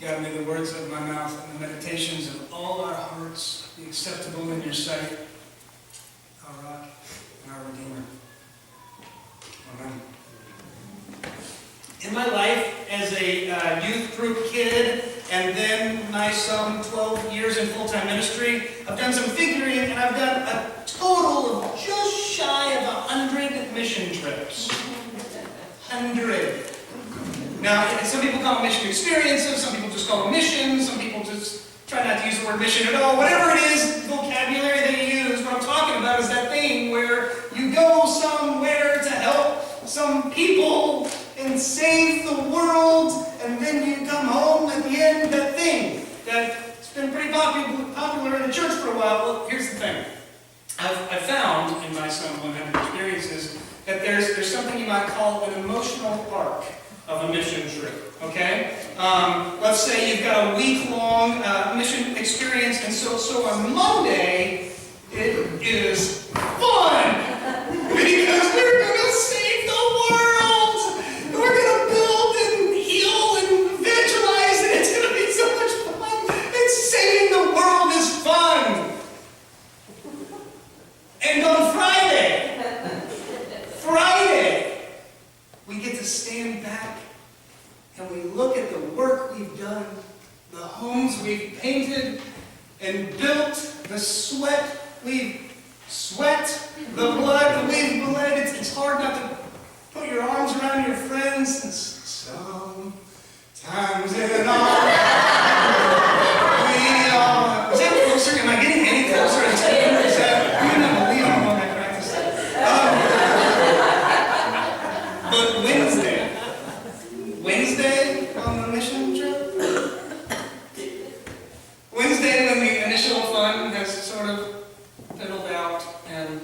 God, may the words of my mouth and the meditations of all our hearts be acceptable in your sight, our rock and our Redeemer. Amen. In my life as a youth group kid, and then my some 12 years in full-time ministry, I've done some figuring, and I've done a total of just shy of 100 mission trips. 100. Now, some people call them mission experiences, some people just call them missions, some people just try not to use the word mission at all. Whatever it is, vocabulary that you use, what I'm talking about is that thing where you go somewhere to help some people and save the world, and then you come home at the end, that thing that's been pretty popular in the church for a while. Well, here's the thing. I've found in my some 100 experiences that there's something you might call an emotional arc of a mission trip, okay? Let's say you've got a week-long mission experience, and so on Monday, it is fun! Because we're going to save the world! We're going to build and heal and evangelize, and it's going to be so much fun! It's saving the world is fun! And on Friday, we get to stand back and we look at the work we've done, the homes we've painted and built, the sweat we've sweat, the blood we've bled. It's hard not to put your arms around your friends. And sometimes in all we are. Is that closer? Am I getting any closer? Is that, you know, we don't know that practice. But Wednesday on the mission trip, Wednesday when the initial fun has sort of fiddled out, and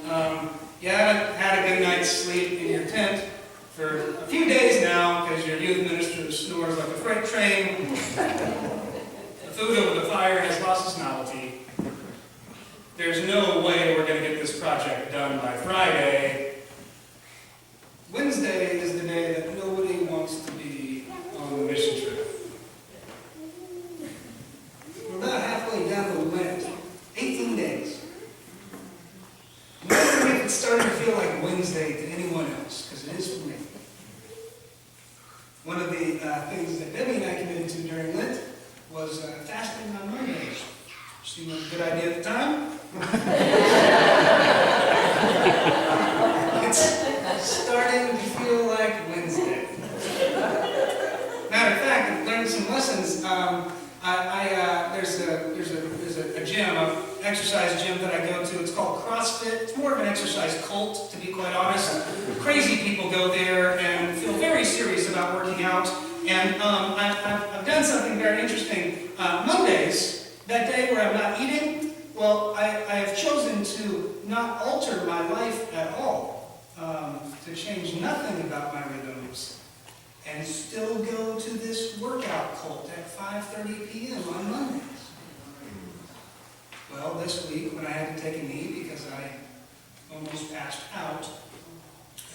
you haven't had a good night's sleep in your tent for a few days now because your youth minister snores like a freight train. The food over the fire has lost its novelty. There's no way we're going to get this project done by Friday. Wednesday is the day that nobody wants to be on the mission trip. We're about halfway down the Lent, 18 days. I'm wondering if it's starting to feel like Wednesday to anyone else, because it is for me. One of the things that Debbie and I committed to during Lent was fasting on Mondays. Seemed like a good idea at the time. It's starting to feel like Wednesday. Matter of fact, I've learned some lessons. There's a gym, an exercise gym that I go to. It's called CrossFit. It's more of an exercise cult, to be quite honest. Crazy people go there and feel very serious about working out. And I've done something very interesting. Mondays, that day where I'm not eating, well, I have chosen to not alter my life at all, to change nothing about my rhythms, and still go to this workout cult at 5:30 p.m. on Mondays. Well, this week when I had to take a knee because I almost passed out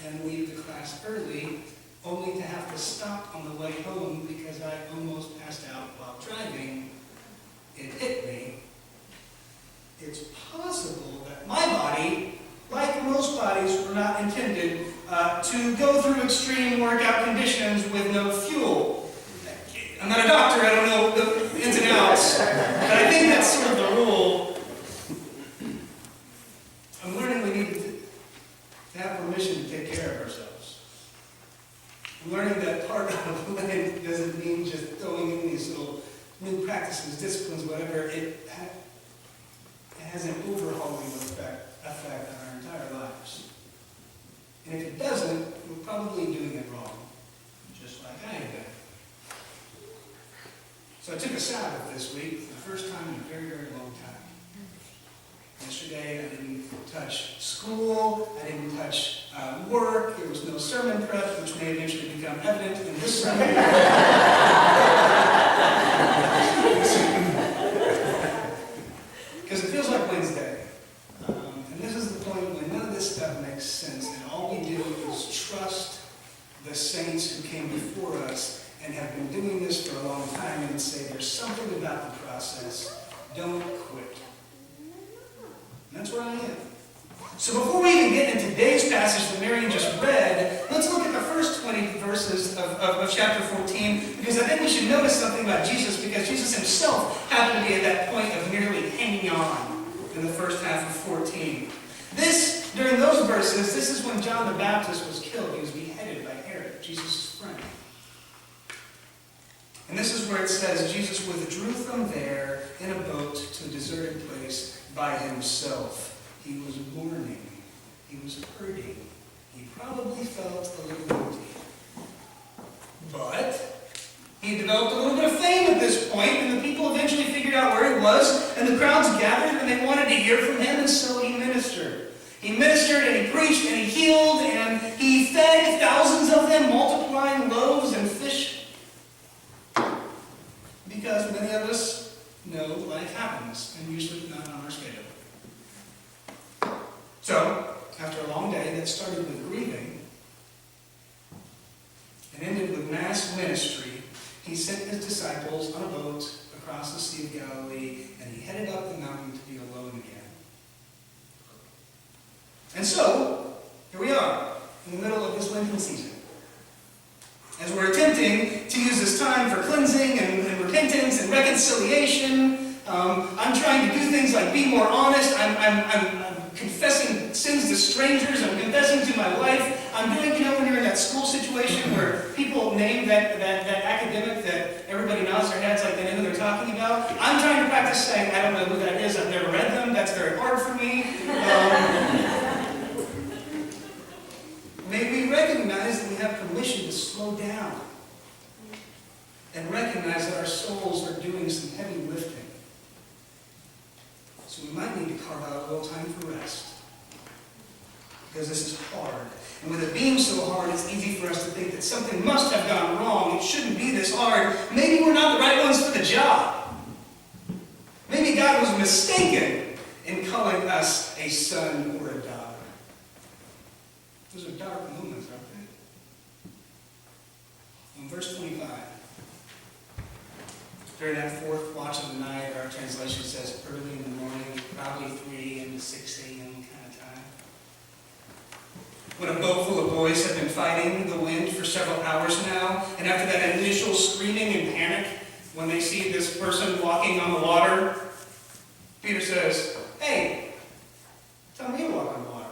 and leave the class early, only to have to stop on the way home because I almost passed out while driving, it hit me. It's possible that my body, like most bodies, were not intended to go through extreme workout conditions with no fuel. I'm not a doctor, I don't know the ins and outs, but I think that's sort of the rule. I'm learning we need to have permission to take care of ourselves. I'm learning that part of Lent doesn't mean just throwing in these little new practices, disciplines, whatever. It has an overhauling effect on our entire lives. And if it doesn't, we're probably doing it wrong, just like I have been. So I took a Sabbath this week for the first time in a very, very long time. Yesterday I didn't touch school, I didn't touch work, there was no sermon prep, which may eventually become evident in this sermon. Because it feels like Wednesday. And this is the point when none of this stuff makes sense, and all we do is trust the saints who came before us and have been doing this for a long time and say there's something about the process. Don't quit. And that's where I am. So before we even get into today's passage that Marion just read, let's look at the first 20 verses of chapter 14, because I think we should notice something about Jesus, because Jesus himself happened to be at that point of merely hanging on in the first half of 14. During those verses, this is when John the Baptist was killed. He was beheaded by Herod, Jesus' friend. And this is where it says, Jesus withdrew from there in a boat to a deserted place by himself. He was mourning. He was hurting. He probably felt a little guilty. But he developed a little bit of fame at this point, and the people eventually figured out where he was, and the crowds gathered, and they wanted to hear from him, and so he ministered. He ministered, and he preached, and he healed, and he fed thousands of them, multiplying loaves and fish. Because many of us know life happens, and usually not on our schedule. So, after a long day that started with grieving and ended with mass ministry, he sent his disciples on a boat across the Sea of Galilee, and he headed up the mountain to be alone again. And so, here we are, in the middle of this Lenten season. As we're attempting to use this time for cleansing and repentance and reconciliation, I'm trying to do things like be more honest. I'm confessing sins to strangers. I'm confessing to my wife. I'm doing, when you're in that school situation where people name that academic that everybody nods their heads like they know who they're talking about. I'm trying to practice saying, I don't know who that is. I've never read them. That's very hard for me. May we recognize that we have permission to slow down and recognize that our souls are doing some heavy lifting. So we might need to carve out a little time for rest. Because this is hard. And with it being so hard, it's easy for us to think that something must have gone wrong. It shouldn't be this hard. Maybe we're not the right ones for the job. Maybe God was mistaken in calling us a son or a daughter. Those are dark moments, aren't they? In verse 25. During that fourth watch of the night, our translation says early in the morning, probably 3 a.m. to 6 a.m. kind of time. When a boat full of boys have been fighting the wind for several hours now, and after that initial screaming and panic, when they see this person walking on the water, Peter says, hey, tell me to walk on the water.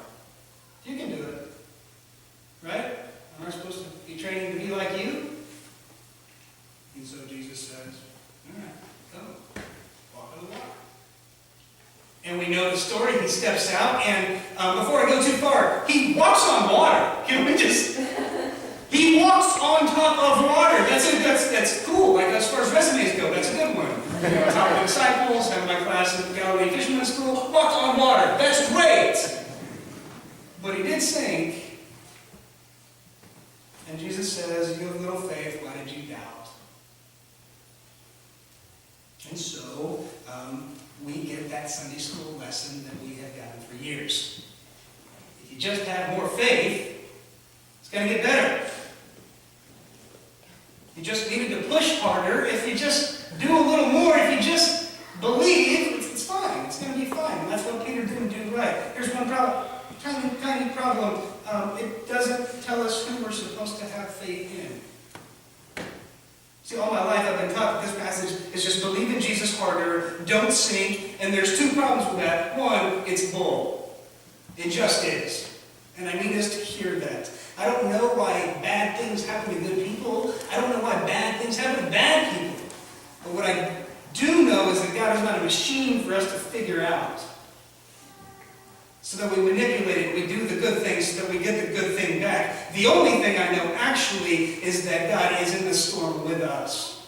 You can do it. Right? Am I supposed to be training to be like you? And so Jesus says, all right, go. Walk on the water. And we know the story. He steps out, and before I go too far, he walks on water. Can we just... He walks on top of water. That's cool. Like, as far as resumes go, that's a good one. On top of the disciples, having my class at the Galilee Fisherman School, walked on water. That's great. But he did sink. And Jesus says, you have little faith, why did you doubt? And so, we get that Sunday school lesson that we have gotten for years. If you just have more faith, it's going to get better. You just needed to push harder. If you just do a little more, if you just believe, it's fine. It's going to be fine. And that's what Peter didn't do right. Here's one problem. Tiny problem. It doesn't tell us who we're supposed to have faith in. See, all my life I've been taught that this passage is just believe in Jesus harder, don't sink, and there's two problems with that. One, it's bull. It just is. And I need us to hear that. I don't know why bad things happen to good people. I don't know why bad things happen to bad people. But what I do know is that God is not a machine for us to figure out. So that we manipulate it, we do the good things so that we get the good thing back. The only thing I know actually is that God is in the storm with us.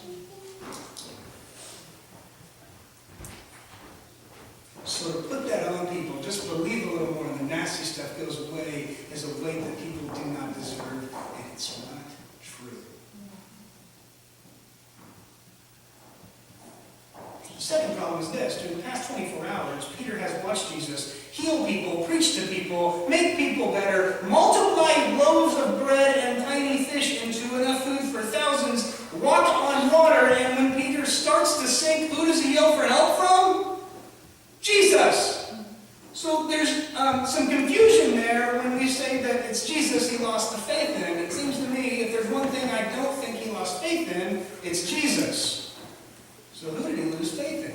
So to put that on people, just believe a little more and the nasty stuff goes away is a weight that people do not deserve, and it's not true. The second problem is this. During the past 24 hours, Peter has watched Jesus heal people, preach to people, make people better, multiply loaves of bread and tiny fish into enough food for thousands yell for help from? Jesus. So there's some confusion there when we say that it's Jesus he lost the faith in. It seems to me if there's one thing I don't think he lost faith in, it's Jesus. So who did he lose faith in?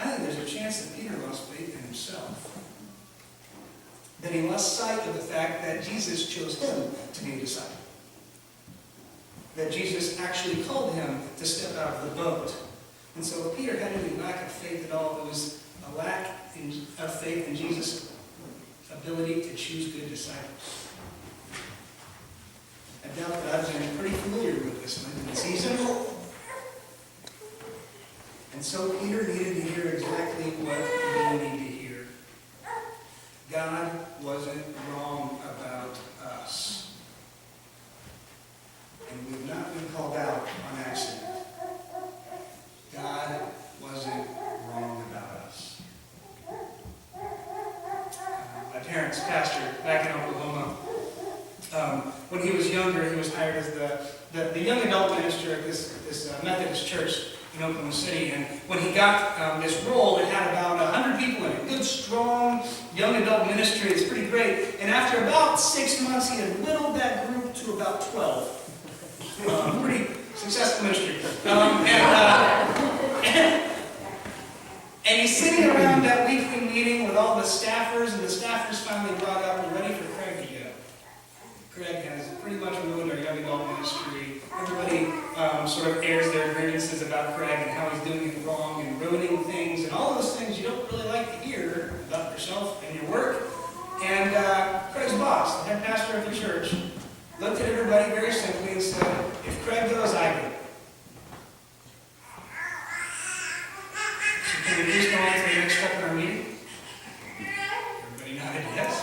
I think there's a chance that Peter lost faith in himself. That he lost sight of the fact that Jesus chose him to be a disciple. That Jesus actually called him to step out of the boat. And so if Peter had any lack of faith at all, it was a lack of faith in Jesus' ability to choose good disciples. I doubt that I've been pretty familiar with this Lenten season. And so Peter needed to hear exactly what we need to hear. God wasn't wrong about us. And we've not been called out on accident. God wasn't wrong about us. My parents pastored back in Oklahoma. When he was younger, he was hired as the young adult minister at this Methodist church in Oklahoma City. And when he got this role, it had about 100 people in it. Good, strong, young adult ministry. It's pretty great. And after about 6 months, he had whittled that group to about 12. Pretty successful ministry. And he's sitting around that weekly meeting with all the staffers, and the staffers finally brought up, "We're ready for Craig to go. Craig has pretty much ruined our young adult ministry." Everybody sort of airs their grievances about Craig and how he's doing it wrong and ruining things and all those things you don't really like to hear about yourself and your work. And Craig's boss, the head pastor of the church, looked at everybody very simply and said, "If Craig goes, I go." So can we please go on to the next step in our meeting? Everybody nodded yes.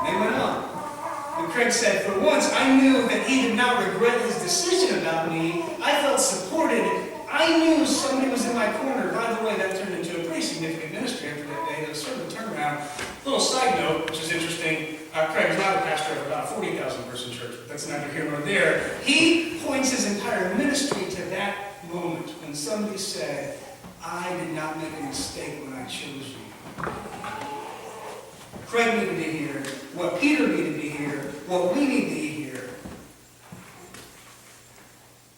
They went on. And Craig said, "For once, I knew that he did not regret his decision about me. I felt supported. I knew somebody was in my corner." By the way, that turned into a pretty significant ministry after that day. It was sort of a turnaround. Little side note, which is interesting. Craig's not a pastor of about a 40,000 person church, but that's neither here nor there. He points his entire ministry to that moment when somebody said, "I did not make a mistake when I chose you." Craig needed to hear what Peter needed to hear, what we need to hear,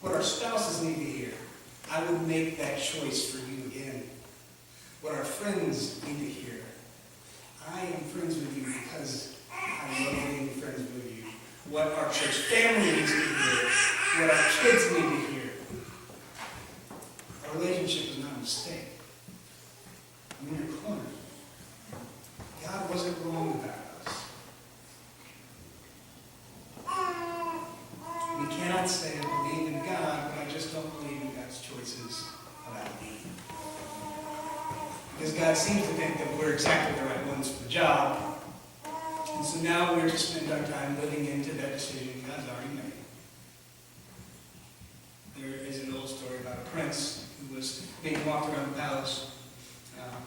what our spouses need to hear. I would make that choice for you again. What our friends need to hear. I am friends with you because I love being friends with you. What our church family needs to hear. What our kids need to hear. Our relationship is not a mistake. I'm in your corner. God wasn't wrong about us. We cannot say I believe in God, but I just don't believe in God's choices about me. Because God seems to think that we're exactly the right ones for the job. And so now we're to spend our time living into that decision God's already made. There is an old story about a prince who was being walked around the palace.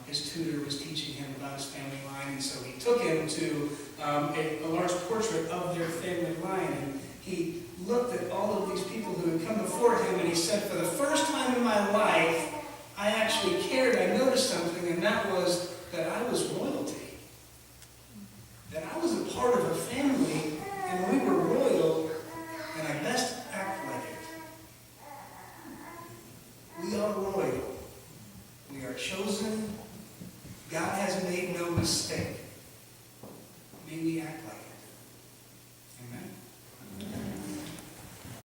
His tutor was teaching him about his family line, and so he took him to a large portrait of their family line, and he looked at all of these people who had come before him, and he said, "For the first time in my life, I actually cared. I noticed something, and that was that I was royalty. That I was a part of a family, and we were royal, and I best act like it. We are royal. We are chosen. God has made no mistake. May we act like it."